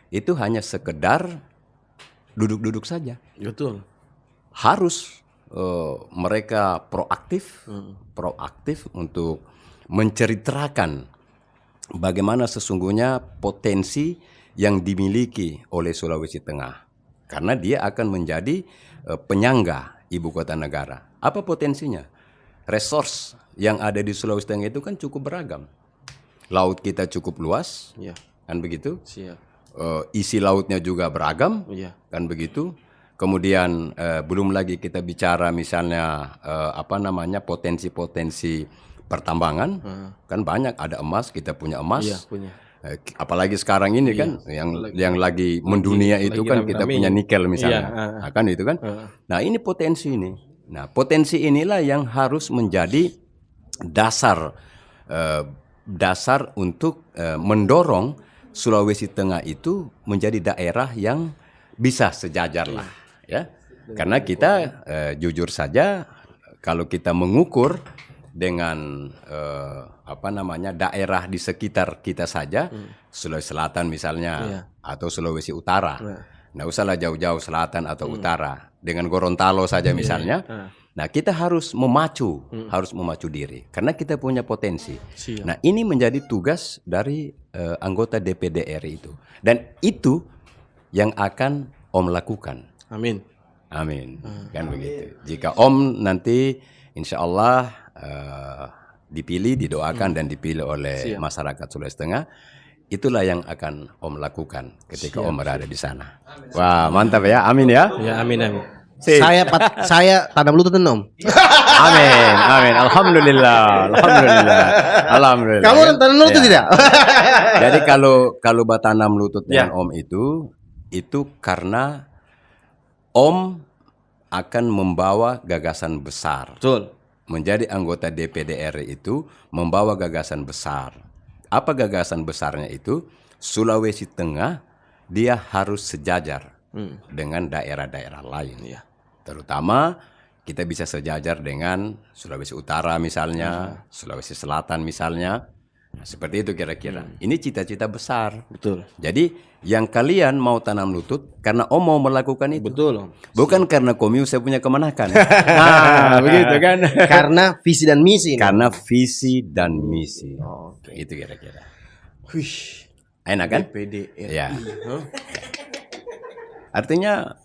itu hanya sekedar duduk-duduk saja.
Betul.
Harus mereka proaktif untuk menceritakan bagaimana sesungguhnya potensi yang dimiliki oleh Sulawesi Tengah. Karena dia akan menjadi penyangga Ibu Kota Negara. Apa potensinya? Resource yang ada di Sulawesi Tengah itu kan cukup beragam. Laut kita cukup luas, kan begitu? Isi lautnya juga beragam, kan begitu? Kemudian belum lagi kita bicara misalnya potensi-potensi pertambangan, kan banyak, ada emas, kita punya emas.
Punya.
Apalagi sekarang ini kan yang lagi mendunia itu kan kita punya nikel misalnya, kan itu kan. Nah, ini potensi ini. Nah, potensi inilah yang harus menjadi dasar untuk mendorong Sulawesi Tengah itu menjadi daerah yang bisa sejajar lah, ya. Karena kita jujur saja kalau kita mengukur dengan daerah di sekitar kita saja, Sulawesi Selatan misalnya, atau Sulawesi Utara. Nggak usahlah jauh-jauh selatan atau utara. Dengan Gorontalo saja misalnya, Nah, kita harus memacu diri karena kita punya potensi.
Siap.
Nah, ini menjadi tugas dari anggota DPD RI itu. Dan itu yang akan Om lakukan.
Amin.
Amin. Kan begitu. Jika Om nanti insya Allah dipilih, didoakan dan dipilih oleh masyarakat Sulawesi Tengah, itulah yang akan Om lakukan ketika Om berada di sana. Amin. Wah, mantap ya. Amin ya.
Ya, amin. Saya tanam lutut Om.
Amin. Alhamdulillah.
Kamu tanam lutut tidak?
Jadi kalau batanam lutut dengan Om itu karena Om akan membawa gagasan besar.
Betul.
Menjadi anggota DPD RI itu membawa gagasan besar. Apa gagasan besarnya itu? Sulawesi Tengah dia harus sejajar dengan daerah-daerah lain.
Ya.
Terutama kita bisa sejajar dengan Sulawesi Utara misalnya, Sulawesi Selatan misalnya. Nah, seperti itu kira-kira. Ini cita-cita besar.
Betul.
Jadi yang kalian mau tanam lutut karena Om mau melakukan itu.
Betul, Om.
Bukan karena Komyu saya punya kemenakan. Nah, begitu kan?
Karena visi dan misi.
Karena visi dan misi.
Oke.
Itu kira-kira.
Wih.
Enak kan?
DPD RI.
Ya. Artinya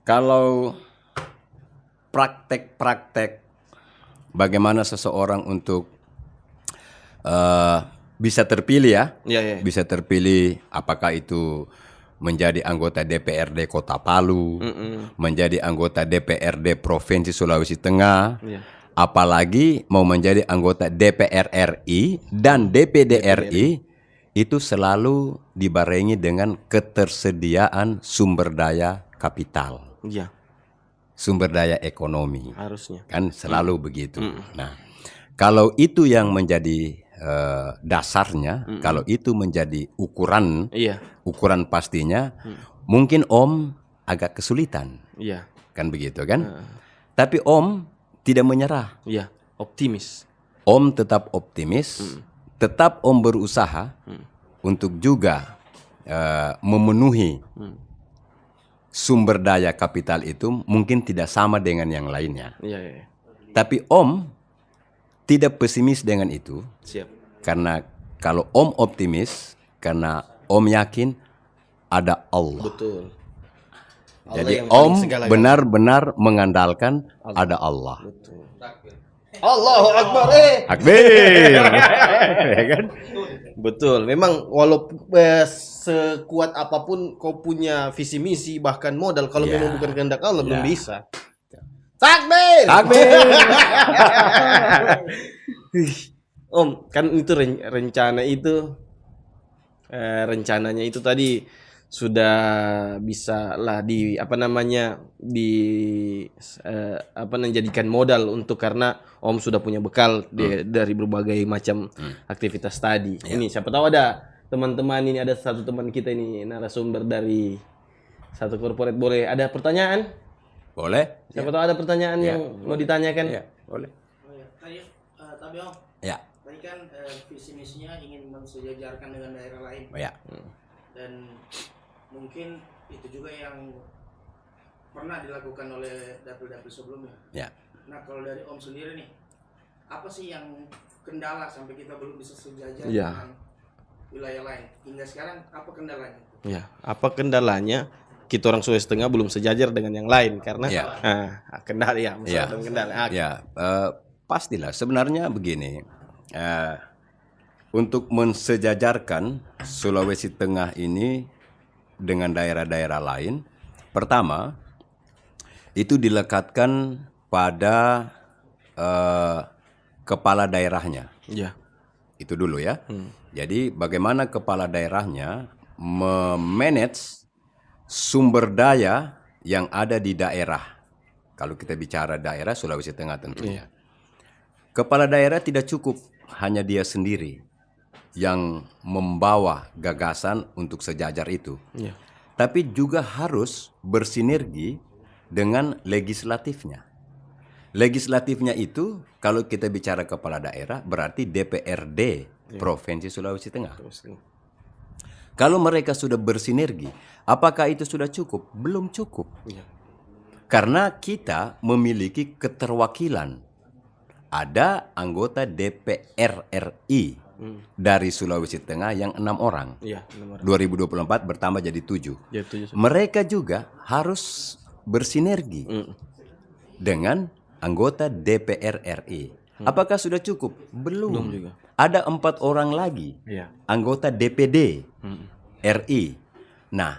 kalau praktek-praktek bagaimana seseorang untuk bisa terpilih ya, bisa terpilih apakah itu menjadi anggota DPRD Kota Palu, menjadi anggota DPRD Provinsi Sulawesi Tengah, apalagi mau menjadi anggota DPR RI dan DPD RI, itu selalu dibarengi dengan ketersediaan sumber daya kapital, sumber daya ekonomi,
harusnya
kan selalu begitu. Nah, kalau itu yang menjadi dasarnya, kalau itu menjadi ukuran, ukuran pastinya, mungkin Om agak kesulitan, kan begitu kan? Tapi Om tidak menyerah,
optimis.
Om tetap optimis, tetap Om berusaha untuk juga memenuhi sumber daya kapital itu mungkin tidak sama dengan yang lainnya. Tapi Om tidak pesimis dengan itu. Karena kalau Om optimis, karena Om yakin ada Allah.
Betul.
Jadi Om benar-benar mengandalkan ada Allah.
Betul. Allahu Akbar.
Akbar. Ya kan?
Betul. Memang walaupun sekuat apapun kau punya visi misi bahkan modal, kalau memang bukan kehendak Allah belum bisa. Takbir. Om, kan itu rencananya itu tadi sudah bisa lah dijadikan modal untuk, karena Om sudah punya bekal dari berbagai macam aktivitas tadi. Ini siapa tahu ada teman-teman ini, ada satu teman kita ini narasumber dari satu corporate, boleh ada pertanyaan?
Boleh.
Siapa tahu ada pertanyaan yang mau ditanyakan?
Boleh.
Tapi Om, tadi kan visi misinya ingin mensejajarkan dengan daerah lain. Dan mungkin itu juga yang pernah dilakukan oleh dapil-dapil sebelumnya. Nah, kalau dari Om sendiri nih, apa sih yang kendala sampai kita belum bisa sejajar dengan wilayah lain? Hingga sekarang apa kendalanya?
Apa kendalanya? Kita orang Sulawesi Tengah belum sejajar dengan yang lain karena kendala
pastilah sebenarnya begini, untuk mensejajarkan Sulawesi Tengah ini dengan daerah-daerah lain, pertama itu dilekatkan pada kepala daerahnya. Itu dulu ya. Jadi bagaimana kepala daerahnya memanage sumber daya yang ada di daerah. Kalau kita bicara daerah Sulawesi Tengah tentunya. Kepala daerah tidak cukup hanya dia sendiri yang membawa gagasan untuk sejajar itu. Tapi juga harus bersinergi dengan legislatifnya. Legislatifnya itu kalau kita bicara kepala daerah berarti DPRD Provinsi Sulawesi Tengah. Kalau mereka sudah bersinergi, apakah itu sudah cukup? Belum cukup. Karena kita memiliki keterwakilan. Ada anggota DPR RI dari Sulawesi Tengah yang 6 orang.
Iya, 6 orang.
2024 bertambah jadi 7.
Ya, 7.
Mereka juga harus bersinergi dengan anggota DPR RI. Apakah sudah cukup? Belum juga. Ada 4 orang lagi anggota DPD RI. Nah,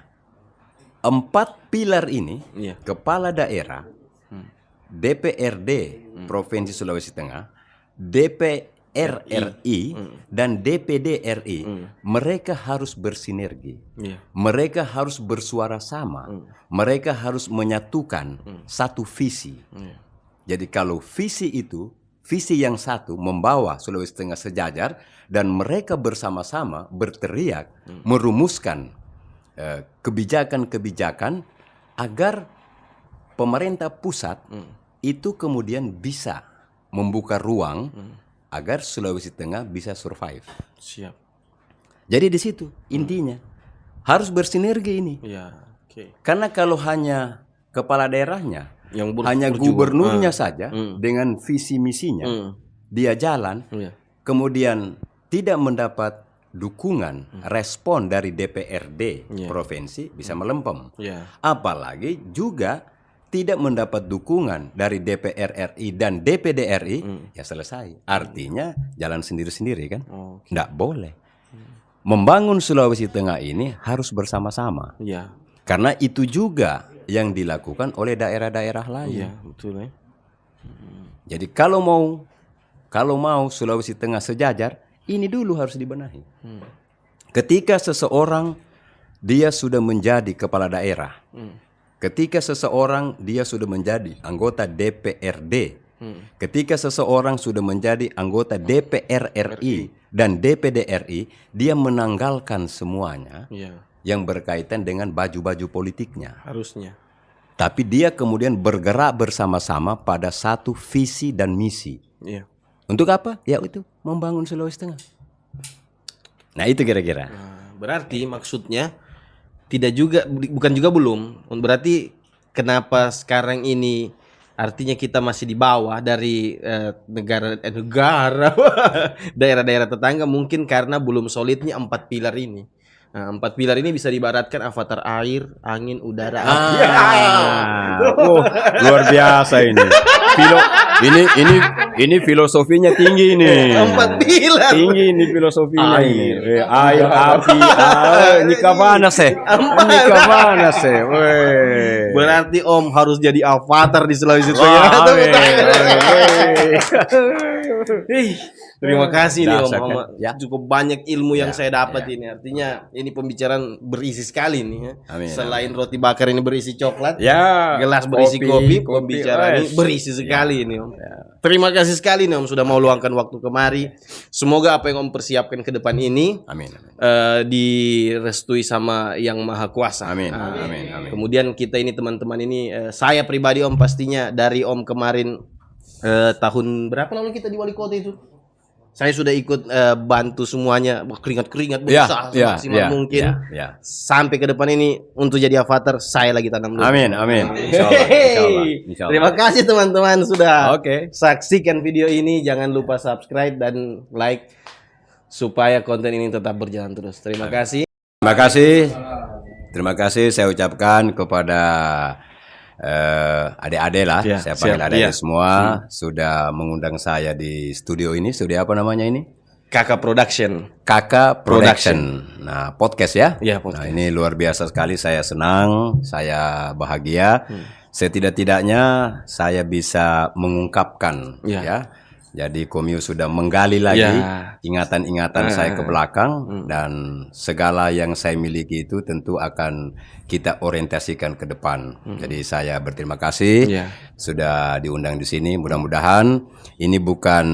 4 pilar ini, kepala daerah, DPRD Provinsi Sulawesi Tengah, DPR RI, dan DPD RI, mereka harus bersinergi. Mereka harus bersuara sama. Mereka harus menyatukan satu visi. Jadi kalau visi itu, visi yang satu membawa Sulawesi Tengah sejajar, dan mereka bersama-sama berteriak, merumuskan kebijakan-kebijakan agar pemerintah pusat itu kemudian bisa membuka ruang agar Sulawesi Tengah bisa survive.
Siap.
Jadi di situ intinya harus bersinergi ini. Karena kalau hanya kepala daerahnya, hanya gubernurnya saja dengan visi misinya, dia jalan, kemudian tidak mendapat dukungan, respon dari DPRD provinsi, bisa melempem. Apalagi juga tidak mendapat dukungan dari DPR RI dan DPD RI, ya selesai. Artinya jalan sendiri-sendiri kan? Nggak boleh. Membangun Sulawesi Tengah ini harus bersama-sama. Karena itu juga yang dilakukan oleh daerah-daerah lain.
Betul ya.
Jadi kalau mau Sulawesi Tengah sejajar, ini dulu harus dibenahi. Ketika seseorang dia sudah menjadi kepala daerah, ketika seseorang dia sudah menjadi anggota DPRD, ketika seseorang sudah menjadi anggota DPR RI dan DPD RI, dia menanggalkan semuanya yang berkaitan dengan baju-baju politiknya.
Harusnya.
Tapi dia kemudian bergerak bersama-sama pada satu visi dan misi. Untuk apa? Ya itu, membangun Sulawesi Tengah. Nah itu kira-kira.
Berarti maksudnya bukan juga belum. Berarti kenapa sekarang ini artinya kita masih di bawah dari negara daerah-daerah tetangga, mungkin karena belum solidnya 4 pilar ini. Nah, 4 pilar ini bisa diibaratkan avatar air, angin, udara, api.
Luar biasa ini. Ini filosofinya tinggi nih.
4 pilar.
Tinggi ini filosofinya ini. Air, api, ini kemana sih? Ini kemana sih?
Berarti Om harus jadi avatar di Sulawesi Tengah. Terima kasih nih Om. Cukup banyak ilmu yang saya dapat ini. Artinya ini pembicaraan berisi sekali nih. Selain roti bakar ini berisi coklat, gelas berisi kopi, pembicaraan ini berisi sekali ini Om. Terima kasih sekali nih Om sudah mau luangkan waktu kemari. Semoga apa yang Om persiapkan ke depan ini direstui sama Yang Maha Kuasa.
Amin.
Kemudian kita ini teman-teman ini, saya pribadi Om pastinya dari Om kemarin tahun berapa lalu kita di wali kota itu? Saya sudah ikut bantu semuanya, keringat-keringat berusaha semaksimal mungkin. Sampai ke depan ini untuk jadi avatar saya lagi tanam dulu.
Amin. Insyaallah.
Terima kasih teman-teman sudah saksikan video ini. Jangan lupa subscribe dan like supaya konten ini tetap berjalan terus. Terima kasih.
Terima kasih saya ucapkan kepada adik-adik lah, saya panggil adik-adik semua, sudah mengundang saya di studio ini. Studio apa namanya ini?
Kakak Production.
Nah, podcast ya?
Podcast.
Nah, ini luar biasa sekali, saya senang, saya bahagia. Setidak-tidaknya saya bisa mengungkapkan ya. Jadi Komio sudah menggali lagi ingatan-ingatan saya ke belakang, dan segala yang saya miliki itu tentu akan kita orientasikan ke depan. Jadi saya berterima kasih sudah diundang di sini. Mudah-mudahan ini bukan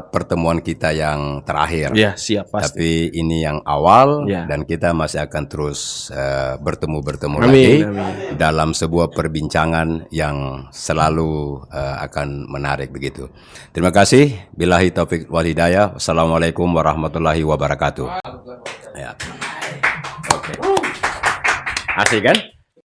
pertemuan kita yang terakhir.
Siap, pasti.
Tapi ini yang awal, dan kita masih akan terus bertemu lagi dalam sebuah perbincangan yang selalu akan menarik begitu. Terima kasih. Billahi taufik wal hidayah. Wassalamualaikum warahmatullahi wabarakatuh. Asik kan?